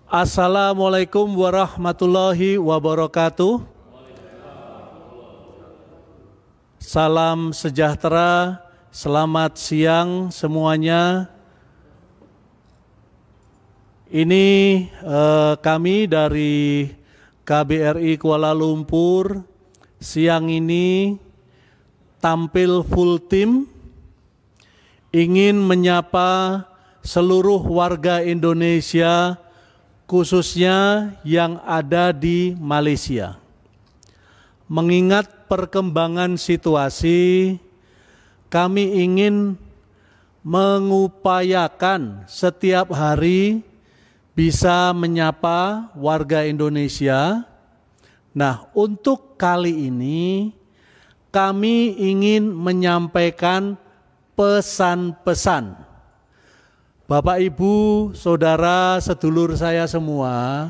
Assalamualaikum warahmatullahi wabarakatuh. Salam sejahtera, selamat siang semuanya. Ini kami dari KBRI Kuala Lumpur siang ini tampil full tim, ingin menyapa seluruh warga Indonesia khususnya yang ada di Malaysia. Mengingat perkembangan situasi, kami ingin mengupayakan setiap hari bisa menyapa warga Indonesia. Nah, untuk kali ini kami ingin menyampaikan pesan-pesan. Bapak, Ibu, Saudara, sedulur saya semua,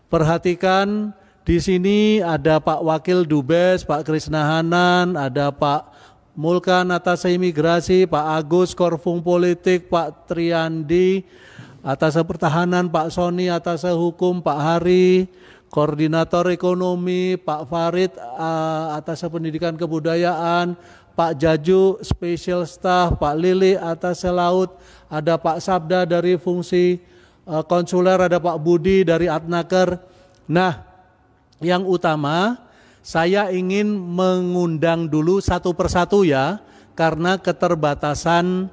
perhatikan di sini ada Pak Wakil Dubes, Pak Krisna Hanan, ada Pak Mulkan atas imigrasi, Pak Agus Korfung Politik, Pak Triandi atas pertahanan, Pak Sony atas hukum, Pak Hari, Koordinator Ekonomi, Pak Farid atas pendidikan kebudayaan, Pak Jaju Special Staff, Pak Lili atas laut, ada Pak Sabda dari fungsi konsuler, ada Pak Budi dari Adnaker. Nah, yang utama saya ingin mengundang dulu satu persatu ya, karena keterbatasan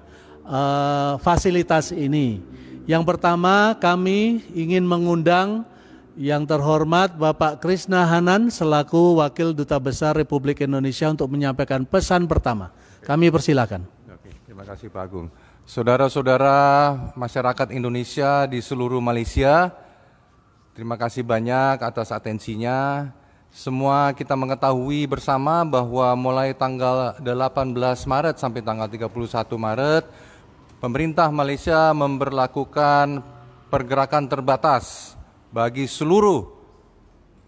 fasilitas ini. Yang pertama kami ingin mengundang yang terhormat Bapak Krisna Hanan selaku Wakil Duta Besar Republik Indonesia untuk menyampaikan pesan pertama. Kami persilakan. Oke, terima kasih Pak Agung. Saudara-saudara masyarakat Indonesia di seluruh Malaysia, terima kasih banyak atas atensinya. Semua kita mengetahui bersama bahwa mulai tanggal 18 Maret sampai tanggal 31 Maret, pemerintah Malaysia memberlakukan pergerakan terbatas bagi seluruh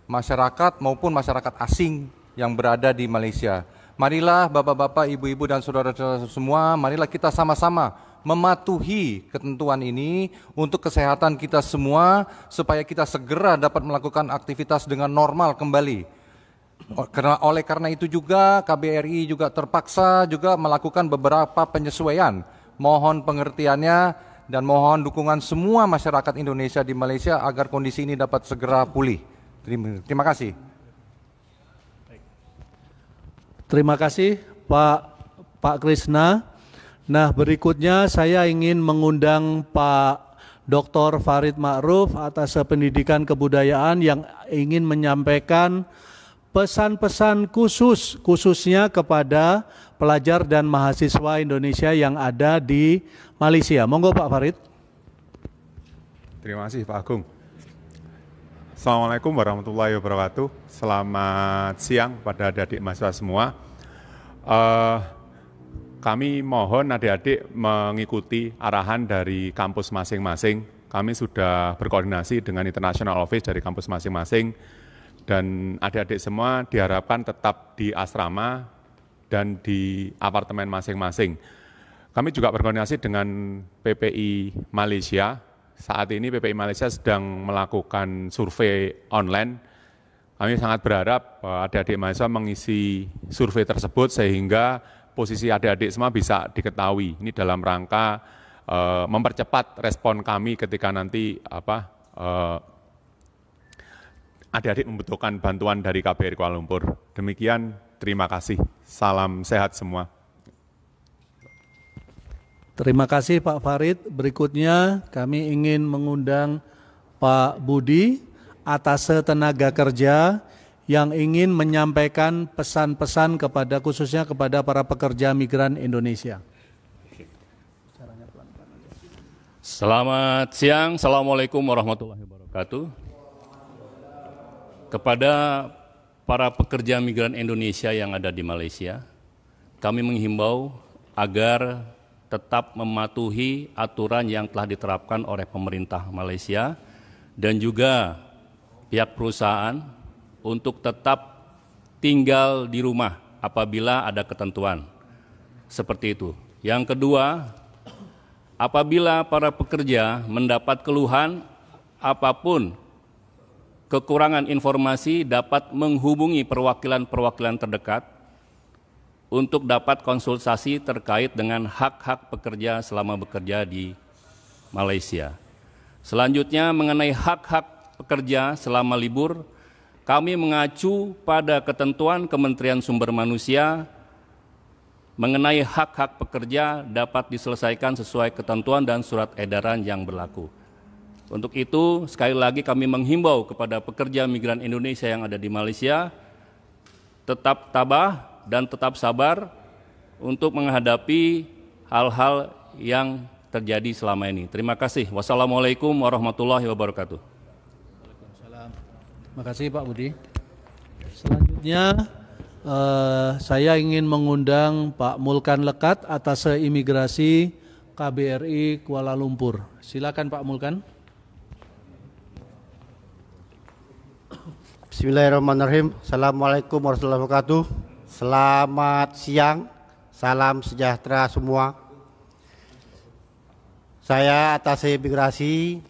masyarakat maupun masyarakat asing yang berada di Malaysia. Marilah Bapak-bapak, Ibu-ibu dan saudara-saudara semua, marilah kita sama-sama mematuhi ketentuan ini untuk kesehatan kita semua supaya kita segera dapat melakukan aktivitas dengan normal kembali. Oleh karena itu juga KBRI juga terpaksa juga melakukan beberapa penyesuaian. Mohon pengertiannya dan mohon dukungan semua masyarakat Indonesia di Malaysia agar kondisi ini dapat segera pulih. Terima kasih. Terima kasih Pak Krisna. Nah, berikutnya saya ingin mengundang Pak Dr. Farid Ma'ruf atas pendidikan kebudayaan yang ingin menyampaikan pesan-pesan khususnya kepada pelajar dan mahasiswa Indonesia yang ada di Malaysia. Monggo Pak Farid. Terima kasih Pak Agung. Assalamualaikum warahmatullahi wabarakatuh. Selamat siang pada adik-adik mahasiswa semua. Kami mohon adik-adik mengikuti arahan dari kampus masing-masing. Kami sudah berkoordinasi dengan International Office dari kampus masing-masing. Dan adik-adik semua diharapkan tetap di asrama dan di apartemen masing-masing. Kami juga berkoordinasi dengan PPI Malaysia. Saat ini PPI Malaysia sedang melakukan survei online. Kami sangat berharap adik-adik mahasiswa mengisi survei tersebut sehingga posisi adik-adik semua bisa diketahui. Ini dalam rangka mempercepat respon kami ketika nanti adik-adik membutuhkan bantuan dari KBRI Kuala Lumpur. Demikian, terima kasih. Salam sehat semua. Terima kasih Pak Farid. Berikutnya kami ingin mengundang Pak Budi atas tenaga kerja yang ingin menyampaikan pesan-pesan kepada khususnya kepada para pekerja migran Indonesia. Selamat siang, Assalamualaikum warahmatullahi wabarakatuh. Kepada para pekerja migran Indonesia yang ada di Malaysia, kami menghimbau agar tetap mematuhi aturan yang telah diterapkan oleh pemerintah Malaysia dan juga pihak perusahaan untuk tetap tinggal di rumah apabila ada ketentuan seperti itu. Yang kedua, apabila para pekerja mendapat keluhan apapun kekurangan informasi dapat menghubungi perwakilan-perwakilan terdekat untuk dapat konsultasi terkait dengan hak-hak pekerja selama bekerja di Malaysia. Selanjutnya mengenai hak-hak pekerja selama libur, kami mengacu pada ketentuan Kementerian Sumber Manusia mengenai hak-hak pekerja dapat diselesaikan sesuai ketentuan dan surat edaran yang berlaku. Untuk itu, sekali lagi kami menghimbau kepada pekerja migran Indonesia yang ada di Malaysia, tetap tabah dan tetap sabar untuk menghadapi hal-hal yang terjadi selama ini. Terima kasih. Wassalamualaikum warahmatullahi wabarakatuh. Terima kasih Pak Budi. Selanjutnya saya ingin mengundang Pak Mulkan Lekat atas imigrasi KBRI Kuala Lumpur. Silakan Pak Mulkan. Bismillahirrahmanirrahim. Assalamualaikum warahmatullahi wabarakatuh. Selamat siang, salam sejahtera semua. Saya atas imigrasi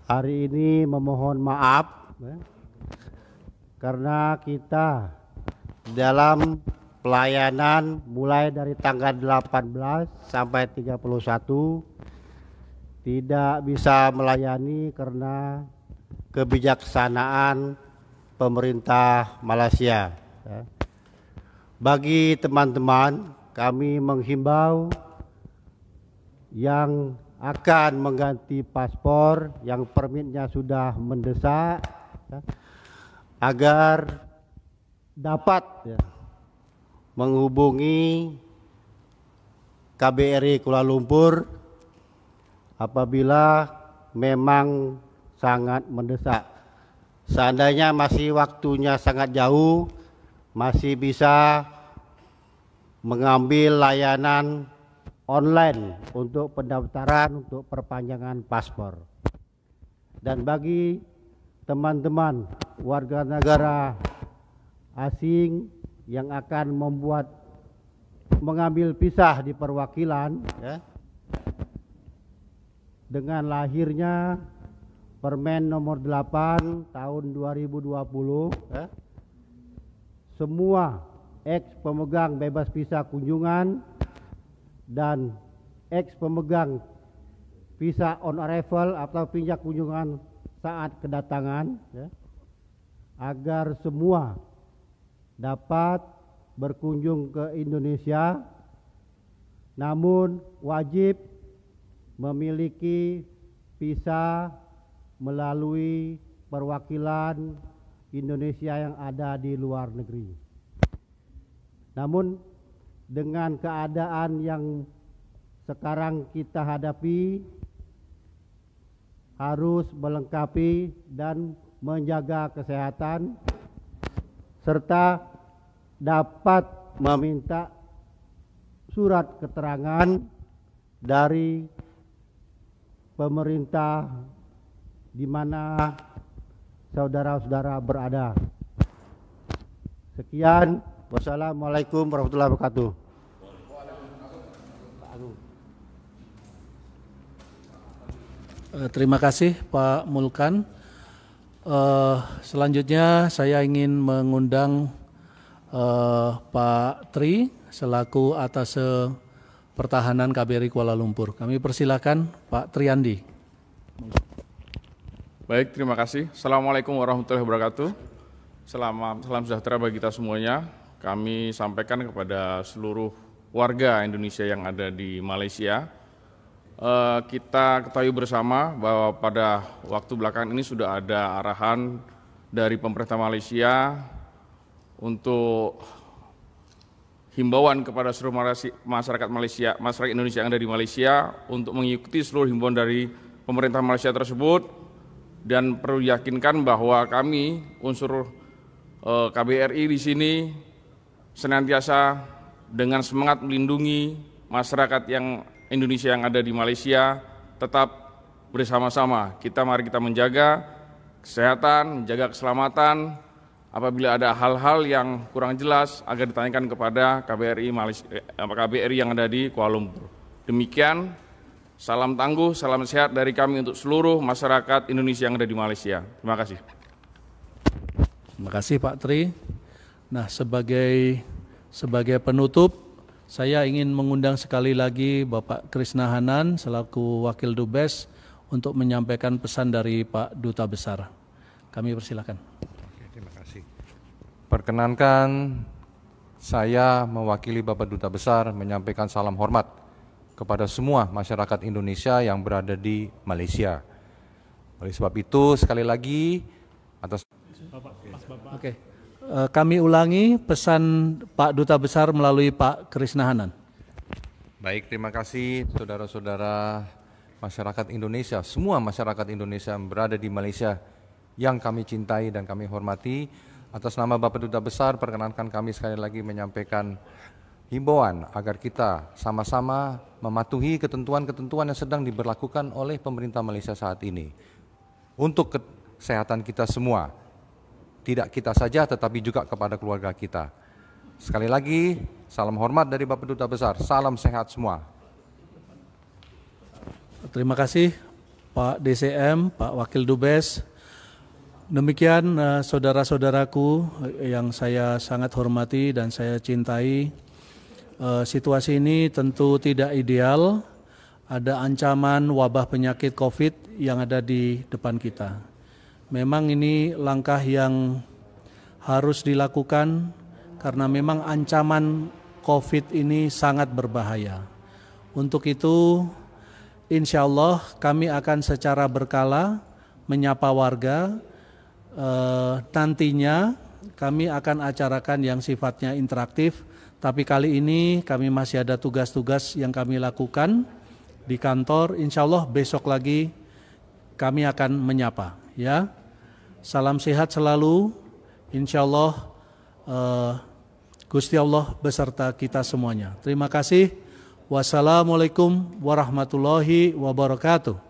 hari ini memohon maaf karena kita dalam pelayanan mulai dari tanggal 18 sampai 31 tidak bisa melayani karena kebijaksanaan pemerintah Malaysia. Bagi teman-teman, kami menghimbau yang akan mengganti paspor yang permitnya sudah mendesak agar dapat menghubungi KBRI Kuala Lumpur apabila memang sangat mendesak. Seandainya masih waktunya sangat jauh, masih bisa mengambil layanan online untuk pendaftaran untuk perpanjangan paspor. Dan bagi teman-teman warga negara asing yang akan mengambil pisah di perwakilan dengan lahirnya Permen nomor 8 tahun 2020 semua ex pemegang bebas visa kunjungan dan ex pemegang visa on arrival atau pinjak kunjungan saat kedatangan agar semua dapat berkunjung ke Indonesia, namun wajib memiliki visa melalui perwakilan Indonesia yang ada di luar negeri. Namun dengan keadaan yang sekarang kita hadapi, harus melengkapi dan menjaga kesehatan serta dapat meminta surat keterangan dari pemerintah di mana saudara-saudara berada. Sekian, wassalamualaikum warahmatullahi wabarakatuh. Terima kasih Pak Mulkan. Selanjutnya saya ingin mengundang Pak Tri selaku atas pertahanan KBRI Kuala Lumpur. Kami persilakan Pak Triandi. Baik, terima kasih. Assalamualaikum warahmatullahi wabarakatuh. Salam sejahtera bagi kita semuanya. Kami sampaikan kepada seluruh warga Indonesia yang ada di Malaysia. Kita ketahui bersama bahwa pada waktu belakangan ini sudah ada arahan dari pemerintah Malaysia untuk himbauan kepada seluruh masyarakat Indonesia yang ada di Malaysia untuk mengikuti seluruh himbauan dari pemerintah Malaysia tersebut, dan perlu yakinkan bahwa kami unsur KBRI di sini senantiasa dengan semangat melindungi masyarakat yang Indonesia yang ada di Malaysia tetap bersama-sama. Mari kita menjaga kesehatan, menjaga keselamatan. Apabila ada hal-hal yang kurang jelas agar ditanyakan kepada KBRI yang ada di Kuala Lumpur. Demikian, Salam tangguh, salam sehat dari kami untuk seluruh masyarakat Indonesia yang ada di Malaysia. Terima kasih. Terima kasih Pak Tri. Nah, sebagai penutup, saya ingin mengundang sekali lagi Bapak Krisnahanan selaku Wakil Dubes untuk menyampaikan pesan dari Pak Duta Besar. Kami persilakan. Terima kasih. Perkenankan saya mewakili Bapak Duta Besar menyampaikan salam hormat kepada semua masyarakat Indonesia yang berada di Malaysia. Oleh sebab itu, sekali lagi atas Oke. Kami ulangi pesan Pak Duta Besar melalui Pak Krisnahanan. Baik, terima kasih saudara-saudara masyarakat Indonesia, semua masyarakat Indonesia yang berada di Malaysia yang kami cintai dan kami hormati. Atas nama Bapak Duta Besar, perkenankan kami sekali lagi menyampaikan himbauan agar kita sama-sama mematuhi ketentuan-ketentuan yang sedang diberlakukan oleh pemerintah Malaysia saat ini untuk kesehatan kita semua, tidak kita saja tetapi juga kepada keluarga kita. Sekali lagi, salam hormat dari Bapak Duta Besar, salam sehat semua. Terima kasih Pak DCM, Pak Wakil Dubes. Demikian saudara-saudaraku yang saya sangat hormati dan saya cintai. Situasi ini tentu tidak ideal, ada ancaman wabah penyakit COVID yang ada di depan kita. Memang ini langkah yang harus dilakukan karena memang ancaman COVID ini sangat berbahaya. Untuk itu, insya Allah kami akan secara berkala menyapa warga. Nantinya kami akan acarakan yang sifatnya interaktif, tapi kali ini kami masih ada tugas-tugas yang kami lakukan di kantor. Insya Allah besok lagi kami akan menyapa. Ya, salam sehat selalu. Insya Allah Gusti Allah beserta kita semuanya. Terima kasih. Wassalamualaikum warahmatullahi wabarakatuh.